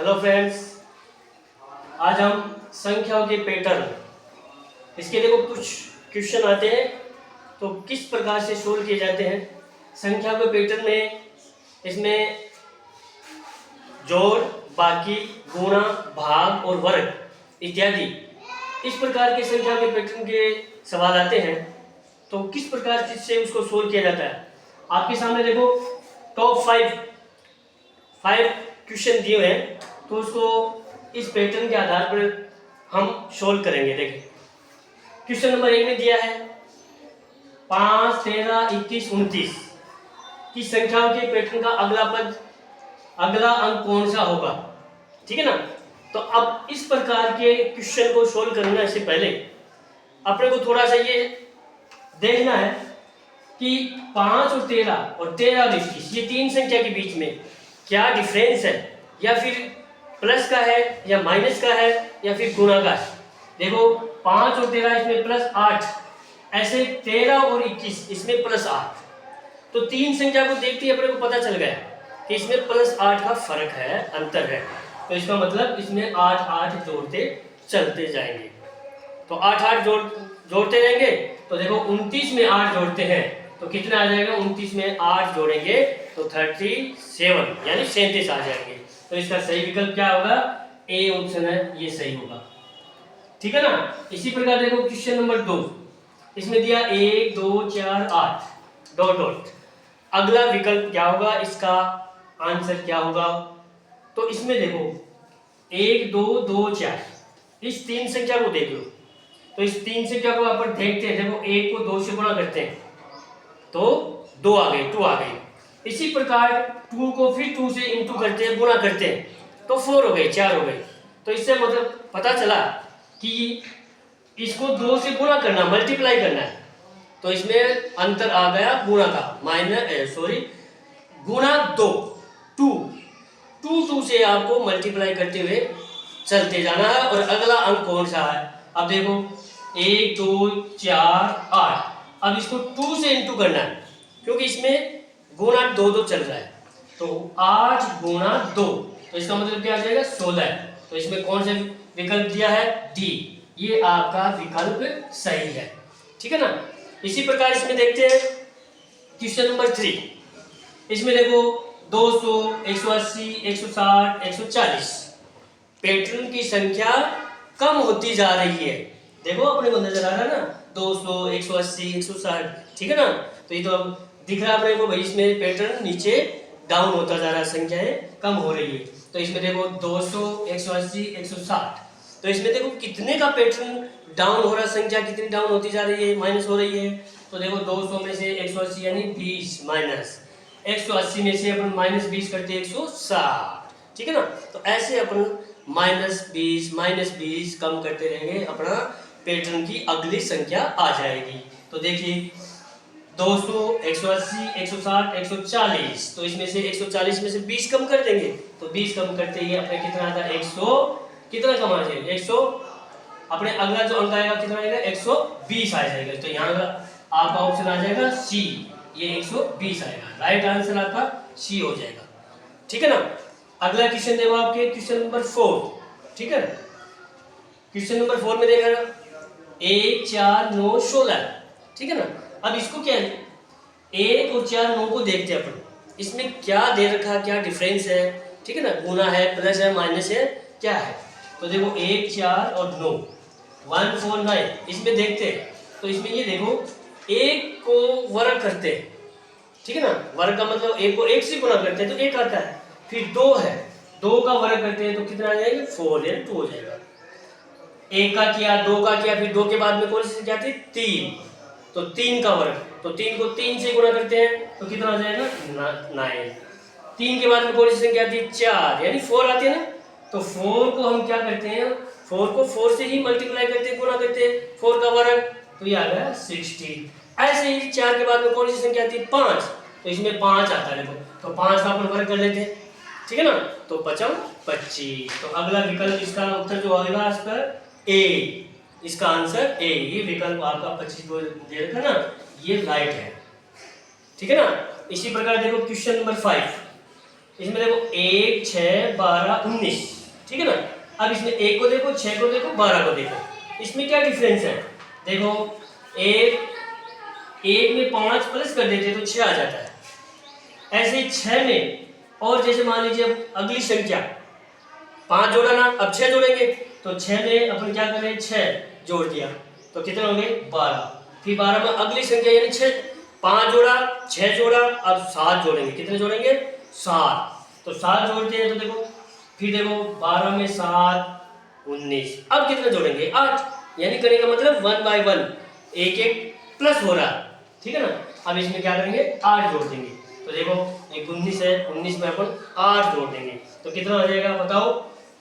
Hello friends, आज हम संख्याओं के पैटर्न इसके देखो कुछ क्वेश्चन आते हैं तो किस प्रकार से सोल्व किए जाते हैं। संख्या के पैटर्न में इसमें जोड़, बाकी, गुणा, भाग और वर्ग इत्यादि इस प्रकार के संख्या के पैटर्न के सवाल आते हैं तो किस प्रकार से उसको सोल्व किया जाता है। आपके सामने देखो टॉप फाइव क्वेश्चन दिए हुए हैं तो उसको इस पैटर्न के आधार पर हम सोल्व करेंगे। देखिए क्वेश्चन नंबर 1 में दिया है 5, 13, 21, 29 की संख्याओं के पैटर्न का अगला अंक कौन सा होगा। ठीक है ना। तो अब इस प्रकार के क्वेश्चन को सोल्व करने से पहले अपने को थोड़ा सा ये देखना है कि 5 और 13 और 13 और 21 ये तीन संख्या के बीच में क्या डिफरेंस है, या फिर प्लस का है या माइनस का है या फिर गुणा का है। देखो 5 और 13 इसमें +8, ऐसे 13 और 21 इसमें +8। तो तीन संख्या को देखते ही अपने को पता चल गया कि इसमें +8 का फर्क है, अंतर है। तो इसका मतलब इसमें 8 जोड़ते चलते जाएंगे। तो 8 जोड़ते रहेंगे। तो देखो 29 में 8 जोड़ते हैं तो कितना आ जाएगा, 29 में 8 जोड़ेंगे तो 37 यानी 37 आ जाएंगे। तो इसका सही विकल्प क्या होगा, ए ऑप्शन है, ये सही होगा। ठीक है ना। इसी प्रकार देखो क्वेश्चन नंबर 2, इसमें दिया 1, 2, 4, 8 डॉट डॉट। अगला विकल्प क्या होगा, इसका आंसर क्या होगा। तो इसमें देखो 1, 2, 2, 4 इस तीन संख्या को देख लो। तो इस तीन संख्या को अपन देखते हैं। देखो 1 को 2 से गुणा करते हैं तो 2 आ गए, 2 आ गए। इसी प्रकार 2 को फिर 2 से इंटू करते हैं, गुणा करते हैं तो 4 हो गए, 4 हो गए। तो इससे मतलब पता चला कि इसको 2 से गुणा करना, मल्टीप्लाई करना है। तो इसमें अंतर आ गया गुणा का, गुणा 2 से आपको मल्टीप्लाई करते हुए चलते जाना है। और अगला अंक कौन सा है, अब देखो 1, 2, 4, 8। अब इसको 2 से इंटू करना है क्योंकि इसमें गुणा 2 चल रहा है। तो 8 गुणा 2 तो इसका मतलब क्या आ जाएगा, 16 है। तो इसमें कौन सा विकल्प दिया है, डी, ये आपका विकल्प सही है। ठीक है ना। इसी प्रकार इसमें देखते हैं क्वेश्चन नंबर 3। इसमें देखो 200, 180, 160, 140 पैटर्न की संख्या कम होती जा रही है। देखो अपने को नजर आ रहा है ना, 200, 180, 160। ठीक है ना। तो ये तो अब दिख रहा है अपने को भाई, इसमें पैटर्न नीचे डाउन होता जा रहा है, संख्याएं कम हो रही है। तो इसमें देखो 200, 180, 160 तो इसमें देखो कितने का पैटर्न डाउन हो रहा है, संख्या कितनी डाउन होती जा रही है, माइनस हो रही है। तो देखो 200 में से 180 यानी 20 माइनस 180 में से अपन -20 करते 160। ठीक है ना। तो ऐसे अपन -20 कम करते रहेंगे, अपना पैटर्न की अगली संख्या आ जाएगी। तो देखिए 200, 180, 160, 140 तो इसमें से 140 में से 20 कम कर देंगे तो 20 कम करते ही अपने कितना आता है, 100 कितना कम आ जाएगा, 100। अपने अगला जो अंक आएगा कितना आएगा, 120 आ जाएगा। तो यहाँ का आपका ऑप्शन आ जाएगा सी, ये 120 आएगा। राइट आंसर आपका सी हो जाएगा। ठीक है ना। अगला क्वेश्चन देखो आपके क्वेश्चन नंबर 4। ठीक है। क्वेश्चन नंबर 4 में देखा 1, 4, 9, 16। ठीक है ना। अब इसको क्या है, 1 और 4, 9 को देखते हैं अपन, इसमें क्या दे रखा, क्या डिफरेंस है। ठीक है ना। गुना है, प्लस है, माइनस है, क्या है। तो देखो 1, 4 और 9 1, 4, 9 इसमें देखते हैं। तो इसमें ये देखो 1 को वर्ग करते हैं। ठीक है ना। वर्ग का मतलब 1 को 1 से गुणा करते हैं तो 1 आता है। फिर 2 है, 2 का वर्ग करते हैं तो कितना आ जाएगा, 4 यानी 2 हो जाएगा। 1 का किया, 2 का किया, फिर 2 के बाद में कौन सी संख्या आती है, 3। तो 3 का वर्ग, तो 3 को 3 से गुणा करते हैं तो कितना आ जाएगा, 9। 3 के बाद में कौन सी संख्या आती है, 4 यानी 4 आती है ना। तो 4 को हम क्या करते हैं, 4 को 4 से ही मल्टीप्लाई करते हैं, गुणा करते हैं, 4 का वर्ग तो ये आ गया 60। ऐसे ही 4 के बाद में कौन सी संख्या आती है, 5। तो इसमें 5 आता है। देखो तो 5 का अपन वर्ग कर लेते हैं। ठीक है ना। तो 5 25। तो अगला विकल्प इसका उत्तर जो आएगा इसका ए, इसका आंसर ए, ये विकल्प आपका 25 को दे रखा ना, ये राइट है। ठीक है ना। इसी प्रकार देखो क्वेश्चन नंबर 5। इसमें देखो 1, 6, 12, 19, ठीक है ना। अब इसमें 1 को देखो, 6 को देखो, 12 को देखो, इसमें क्या डिफरेंस है। देखो एक में 5 प्लस कर देते तो 6 आ जाता है। ऐसे 6 में, और जैसे मान लीजिए अब अगली संख्या 5 जोड़ा ना, अब 6 जोड़ेंगे तो 6 में अपन क्या करें, 6 जोड़ दिया तो कितने हो गए, 12। फिर 12 में अगली संख्या यानी 6, 5 जोड़ा, 6 जोड़ा, अब 7 जोड़ेंगे, कितने जोड़ेंगे, 7। तो 7 जोड़ते हैं तो देखो, फिर देखो 12 में 7, 19, अब कितने जोड़ेंगे, 8। यानी करने का मतलब 1 बाय 1, एक एक प्लस हो रहा है, ठीक है ना। अब इसमें क्या करेंगे, 8 जोड़ देंगे। तो देखो एक 19 है, 19 में अपन 8 जोड़ देंगे तो कितना हो जाएगा बताओ,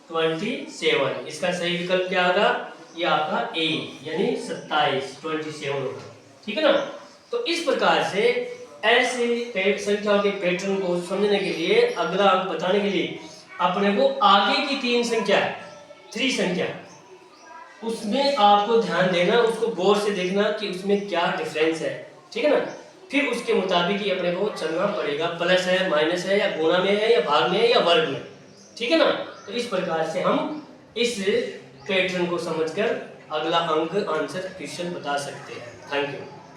27। इसका सही विकल्प क्या होगा, ये आपका ए यानी 27, 27 होगा, ठीक है ना। तो इस प्रकार से ऐसे संख्याओं के पैटर्न को समझने के लिए, अगला अंक बताने के लिए अपने को आगे की 3 संख्या, 3 संख्या, उसमें आपको ध्यान देना, उसको गौर से देखना कि उसमें क्या डिफरेंस है, ठीक है ना। फिर उसके मुताबिक ही अपने को चलना पड़ेगा, प्लस है, माइनस है, या गुणा में है, या भाग में है, या वर्ग में, ठीक है ना। तो इस प्रकार से हम इस पैटर्न को समझकर अगला अंक आंसर क्वेश्चन बता सकते हैं। Thank you.